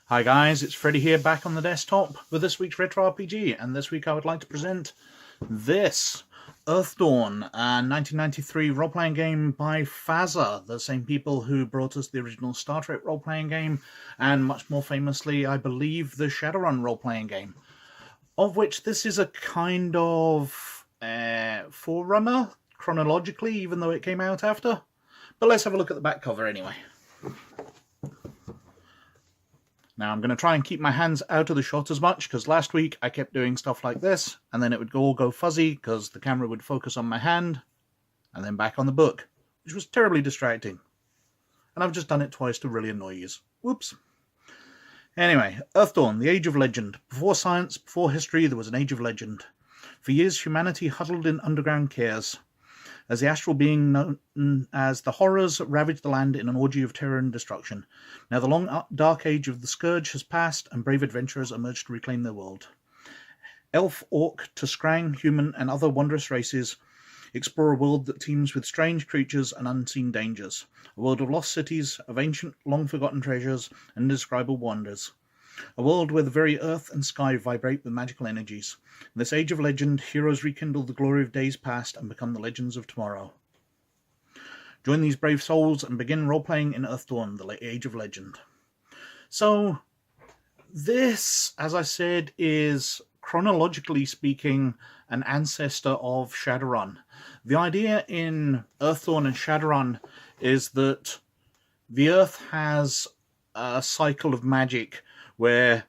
Hi guys, it's Freddy here back on the desktop with this week's Retro RPG, and this week I would like to present this Earthdawn, a 1993 role-playing game by FASA, the same people who brought us the original Star Trek role-playing game, and much more famously, I believe, the Shadowrun role-playing game, of which this is a kind of forerunner, chronologically, even though it came out after. But let's have a look at the back cover anyway. Now I'm going to try and keep my hands out of the shot as much, because last week I kept doing stuff like this, and then it would all go fuzzy, because the camera would focus on my hand, and then back on the book, which was terribly distracting. And I've just done it twice to really annoy you. Whoops. Anyway, Earthdawn, the Age of Legend. Before science, before history, there was an Age of Legend. For years, humanity huddled in underground cares, as the astral being known as the Horrors ravaged the land in an orgy of terror and destruction. Now the long dark age of the Scourge has passed, and brave adventurers emerged to reclaim their world. Elf, Orc, Tuskrang, human, and other wondrous races explore a world that teems with strange creatures and unseen dangers. A world of lost cities, of ancient, long-forgotten treasures, and indescribable wonders. A world where the very earth and sky vibrate with magical energies. In this age of legend, heroes rekindle the glory of days past and become the legends of tomorrow. Join these brave souls and begin role-playing in Earthdawn, the age of legend. So, this, as I said, is, chronologically speaking, an ancestor of Shadowrun. The idea in Earthdawn and Shadowrun is that the Earth has a cycle of magic where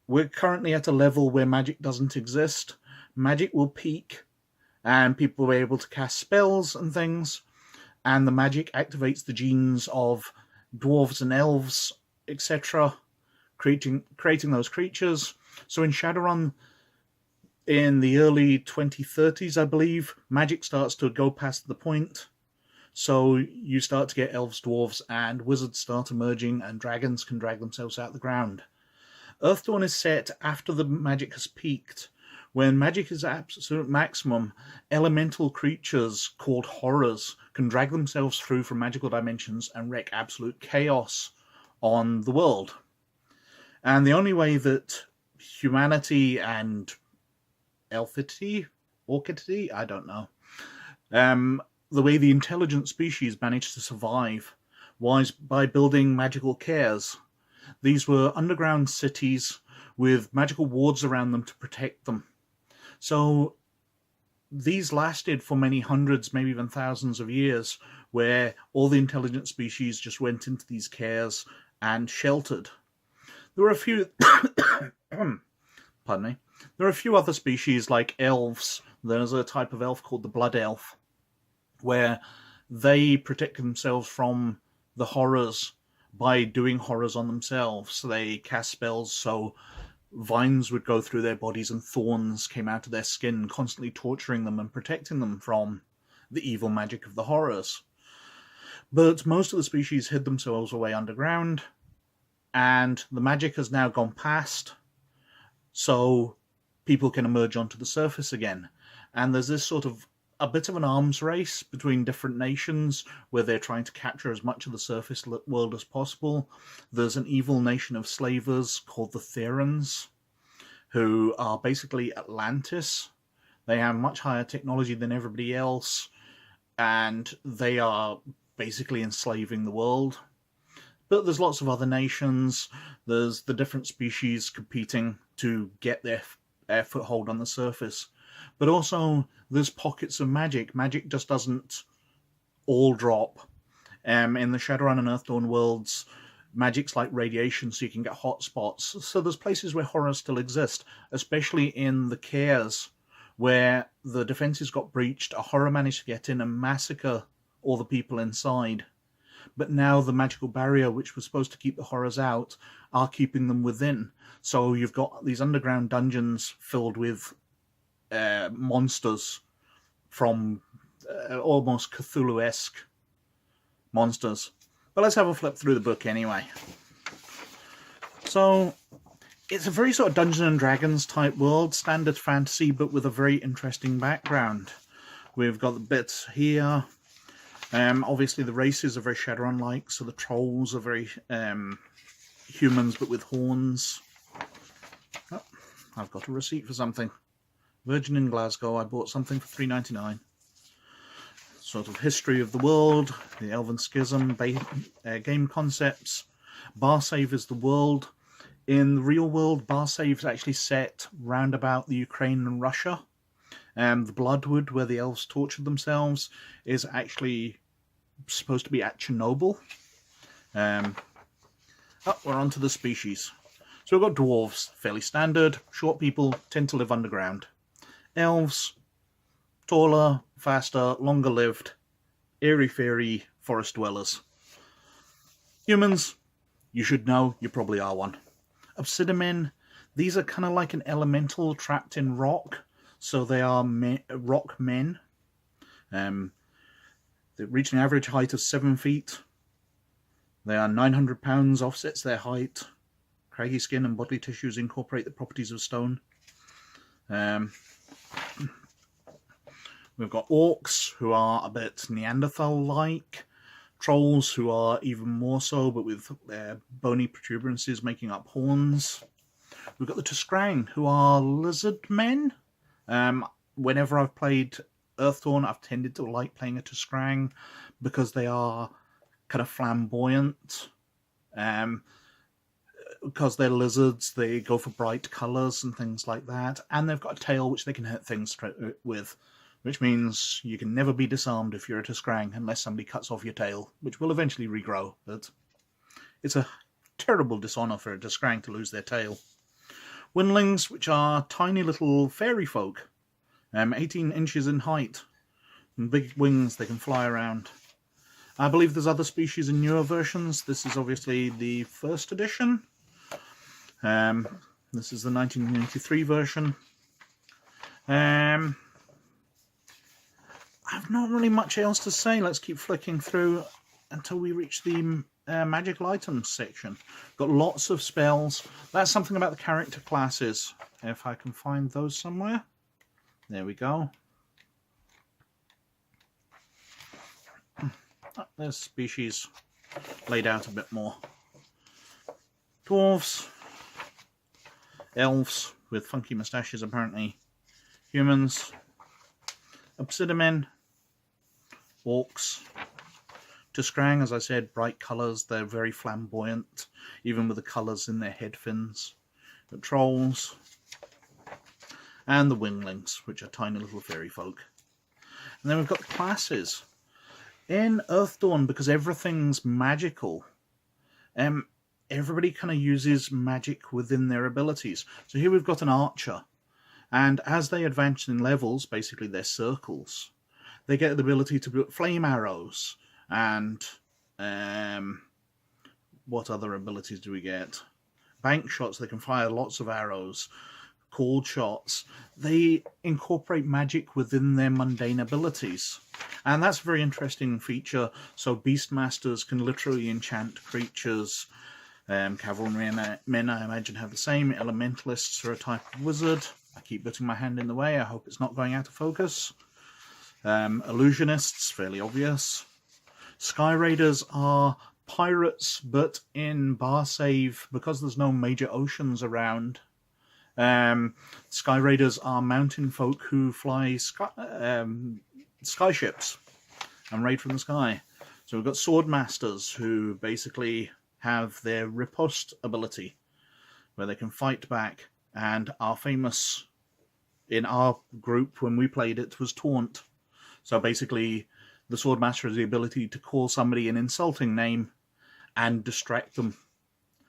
we're currently at a level where magic doesn't exist. Magic will peak, and people will be able to cast spells and things, and the magic activates the genes of dwarves and elves, etc., creating those creatures. So in Shadowrun, in the early 2030s, I believe, magic starts to go past the point. So you start to get elves, dwarves, and wizards start emerging, and dragons can drag themselves out of the ground. Earthdawn is set after the magic has peaked. When magic is at absolute maximum, elemental creatures called horrors can drag themselves through from magical dimensions and wreak absolute chaos on the world. And the only way that humanity and elfity, orchidity, I don't know, the way the intelligent species managed to survive was by building magical cares. These were underground cities with magical wards around them to protect them. So these lasted for many hundreds, maybe even thousands of years, where all the intelligent species just went into these cares and sheltered. There were a few pardon me. There are a few other species like elves. There's a type of elf called the Blood Elf, where they protect themselves from the horrors by doing horrors on themselves. So they cast spells so vines would go through their bodies and thorns came out of their skin, constantly torturing them and protecting them from the evil magic of the horrors. But most of the species hid themselves away underground, and the magic has now gone past, so people can emerge onto the surface again. And there's this sort of a bit of an arms race between different nations where they're trying to capture as much of the surface world as possible. There's an evil nation of slavers called the Therans, who are basically Atlantis. They have much higher technology than everybody else, and they are basically enslaving the world. But there's lots of other nations. There's the different species competing to get their foothold on the surface. But also, there's pockets of magic. Magic just doesn't all drop. In the Shadowrun and Earthdawn worlds, magic's like radiation, so you can get hot spots. So there's places where horrors still exist, especially in the cares, where the defenses got breached, a horror managed to get in and massacre all the people inside. But now the magical barrier, which was supposed to keep the horrors out, are keeping them within. So you've got these underground dungeons filled with monsters from almost Cthulhu-esque monsters. But let's have a flip through the book anyway. So it's a very sort of Dungeons and Dragons type world, standard fantasy, but with a very interesting background. We've got the bits here. Obviously the races are very Shadowrun-like, so the trolls are very humans but with horns. Oh, I've got a receipt for something. Virgin in Glasgow, I bought something for $3.99. Sort of history of the world, the Elven Schism, game concepts. Barsaive is the world. In the real world, Barsaive is actually set round about the Ukraine and Russia. The Bloodwood, where the elves tortured themselves, is actually supposed to be at Chernobyl. We're on to the species. So we've got dwarves, fairly standard. Short people tend to live underground. Elves, taller, faster, longer lived, airy-fairy forest dwellers. Humans, you should know, you probably are one. Obsidian, these are kind of like an elemental trapped in rock, so they are rock men. They reach an average height of 7 feet. They are 900 pounds, offsets their height. Craggy skin and bodily tissues incorporate the properties of stone. We've got orcs, who are a bit Neanderthal-like. Trolls, who are even more so, but with bony protuberances making up horns. We've got the Tuskrang, who are lizard men. Whenever I've played Earthdawn, I've tended to like playing a Tuskrang because they are kind of flamboyant. Because they're lizards, they go for bright colours and things like that. And they've got a tail which they can hit things with. Which means you can never be disarmed if you're a Tuskrang unless somebody cuts off your tail, which will eventually regrow, but it's a terrible dishonour for a Tuskrang to lose their tail. Windlings, which are tiny little fairy folk, 18 inches in height, and big wings, they can fly around. I believe there's other species in newer versions. This is obviously the first edition. This is the 1993 version. I've not really much else to say. Let's keep flicking through until we reach the magical items section. Got lots of spells. That's something about the character classes. If I can find those somewhere. There we go. Oh, there's species laid out a bit more. Dwarves. Elves with funky moustaches apparently. Humans. Obsidian. Orcs. Tuskrang, as I said, bright colours. They're very flamboyant, even with the colours in their head fins. The trolls. And the winglings, which are tiny little fairy folk. And then we've got the classes. In Earthdawn, because everything's magical, everybody kind of uses magic within their abilities. So here we've got an archer. And as they advance in levels, basically they're circles, they get the ability to put flame arrows and what other abilities do we get? Bank shots, they can fire lots of arrows. Cold shots. They incorporate magic within their mundane abilities. And that's a very interesting feature. So Beastmasters can literally enchant creatures. Cavalrymen, I imagine, have the same. Elementalists are a type of wizard. I keep putting my hand in the way. I hope it's not going out of focus. Illusionists, fairly obvious. Sky Raiders are pirates, but in Barsaive, because there's no major oceans around, Sky Raiders are mountain folk who fly sky ships and raid from the sky. So we've got Sword Masters, who basically have their riposte ability, where they can fight back, and are famous in our group when we played it was Taunt. So basically, the Swordmaster has the ability to call somebody an insulting name and distract them,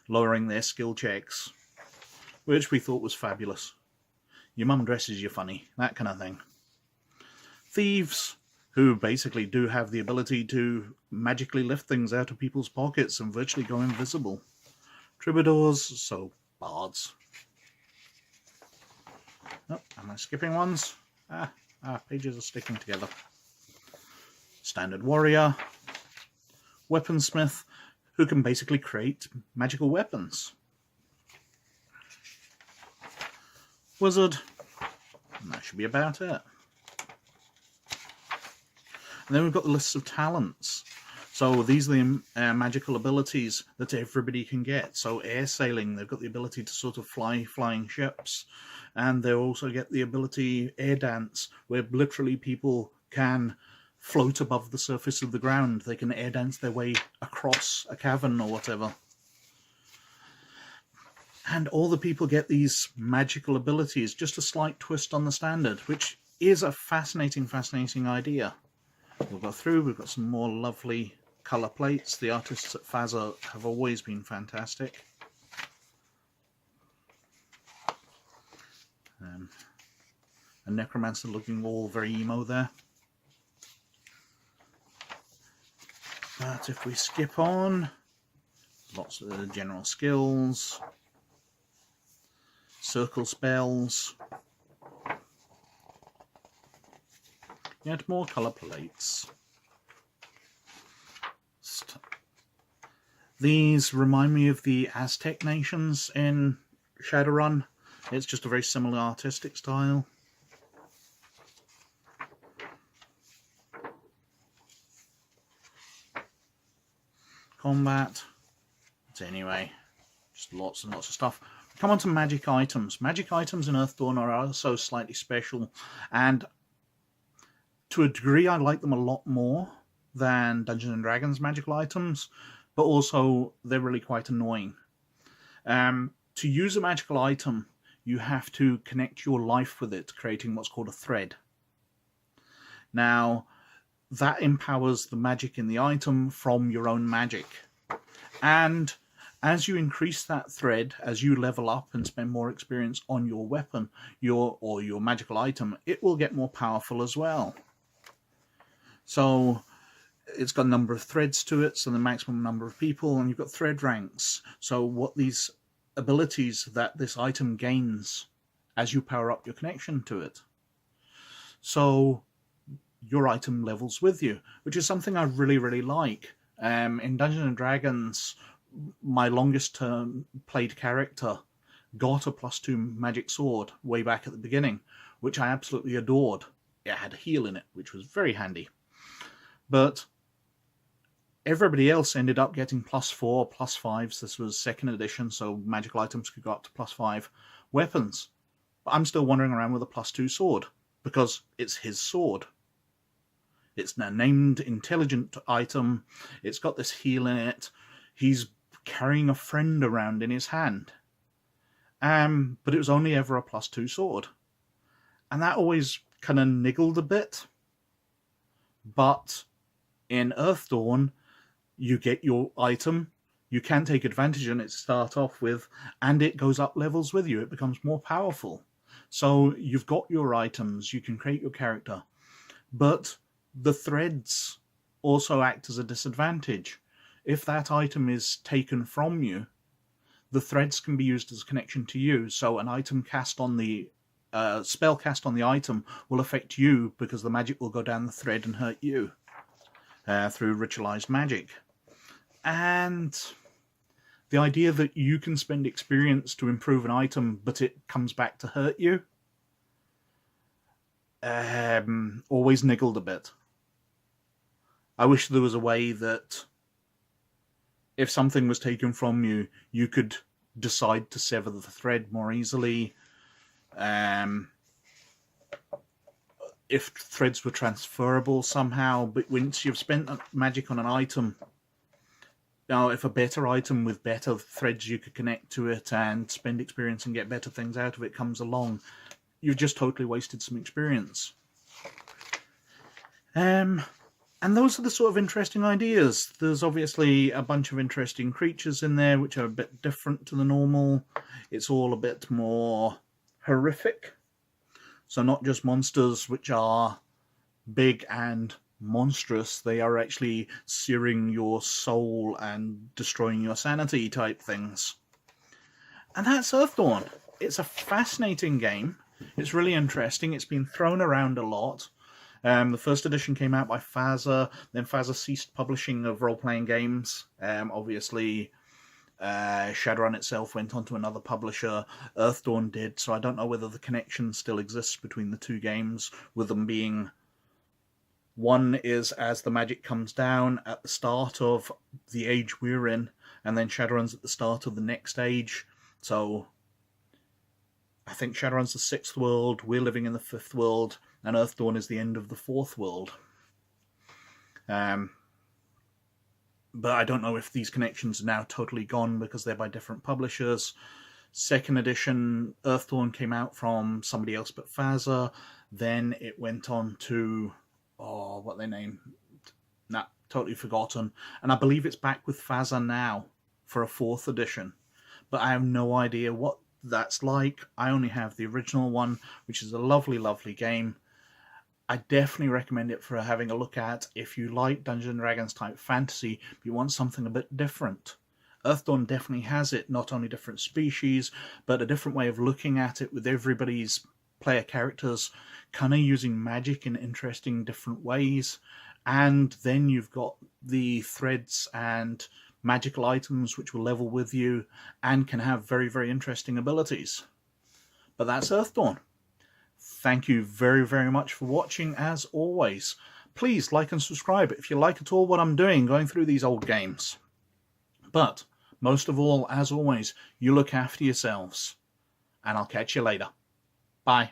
lowering their skill checks, which we thought was fabulous. Your mum dresses you funny, that kind of thing. Thieves, who basically do have the ability to magically lift things out of people's pockets and virtually go invisible. Troubadours, so bards. Oh, am I skipping ones? Pages are sticking together. Standard warrior. Weaponsmith, who can basically create magical weapons. Wizard. And that should be about it. And then we've got the lists of talents. So these are the magical abilities that everybody can get. So air sailing, they've got the ability to sort of fly flying ships, and they also get the ability air dance, where literally people can float above the surface of the ground. They can air dance their way across a cavern or whatever. And all the people get these magical abilities, just a slight twist on the standard, which is a fascinating idea. We'll go through, we've got some more lovely colour plates. The artists at FASA have always been fantastic. A necromancer looking all very emo there. But if we skip on, lots of the general skills, circle spells, yet more colour plates. These remind me of the Aztec nations in Shadowrun. It's just a very similar artistic style. Combat. But anyway, just lots and lots of stuff. Come on to magic items. Magic items in Earthdawn are also slightly special, and to a degree I like them a lot more than Dungeons & Dragons magical items, but also they're really quite annoying. To use a magical item, you have to connect your life with it, creating what's called a thread. Now, that empowers the magic in the item from your own magic. And as you increase that thread, as you level up and spend more experience on your weapon, your magical item, it will get more powerful as well. So it's got a number of threads to it, so the maximum number of people, and you've got thread ranks. So what these abilities that this item gains as you power up your connection to it. So your item levels with you, which is something I really like. In Dungeons & Dragons, my longest term played character got a +2 magic sword way back at the beginning, which I absolutely adored. It had a heal in it, which was very handy. But everybody else ended up getting +4, +5s. This was 2nd edition, so magical items could go up to +5 weapons. But I'm still wandering around with a +2 sword, because it's his sword. It's a named intelligent item. It's got this heal in it. He's carrying a friend around in his hand. But it was only ever a +2 sword. And that always kind of niggled a bit. But in Earthdawn, you get your item, you can take advantage of it to start off with, and it goes up levels with you. It becomes more powerful. So you've got your items, you can create your character. But the threads also act as a disadvantage. If that item is taken from you, the threads can be used as a connection to you. So an item cast on the spell cast on the item will affect you because the magic will go down the thread and hurt you through ritualized magic. And the idea that you can spend experience to improve an item, but it comes back to hurt you, always niggled a bit. I wish there was a way that if something was taken from you, you could decide to sever the thread more easily. If threads were transferable somehow, but once you've spent magic on an item, now if a better item with better threads you could connect to it and spend experience and get better things out of it comes along, you've just totally wasted some experience. And those are the sort of interesting ideas. There's obviously a bunch of interesting creatures in there which are a bit different to the normal. It's all a bit more horrific. So not just monsters which are big and monstrous, they are actually searing your soul and destroying your sanity type things. And that's Earthdawn. It's a fascinating game. It's really interesting. It's been thrown around a lot. The first edition came out by FASA, then FASA ceased publishing of role-playing games. Obviously, Shadowrun itself went on to another publisher. Earthdawn did, so I don't know whether the connection still exists between the two games, with them being One is as the magic comes down at the start of the age we're in, and then Shadowrun's at the start of the next age. So I think Shadowrun's the 6th world, we're living in the 5th world, and Earthdawn is the end of the 4th world. But I don't know if these connections are now totally gone because they're by different publishers. 2nd edition, Earthdawn came out from somebody else but FASA. Then it went on to, what they name? Nah, totally forgotten. And I believe it's back with FASA now for a 4th edition. But I have no idea what that's like. I only have the original one, which is a lovely, lovely game. I definitely recommend it for having a look at if you like Dungeons & Dragons type fantasy, but you want something a bit different. Earthdawn definitely has it, not only different species, but a different way of looking at it with everybody's player characters kind of using magic in interesting different ways. And then you've got the threads and magical items which will level with you and can have very, very interesting abilities. But that's Earthdawn. Thank you very, very much for watching, as always. Please like and subscribe if you like at all what I'm doing, going through these old games. But, most of all, as always, you look after yourselves. And I'll catch you later. Bye.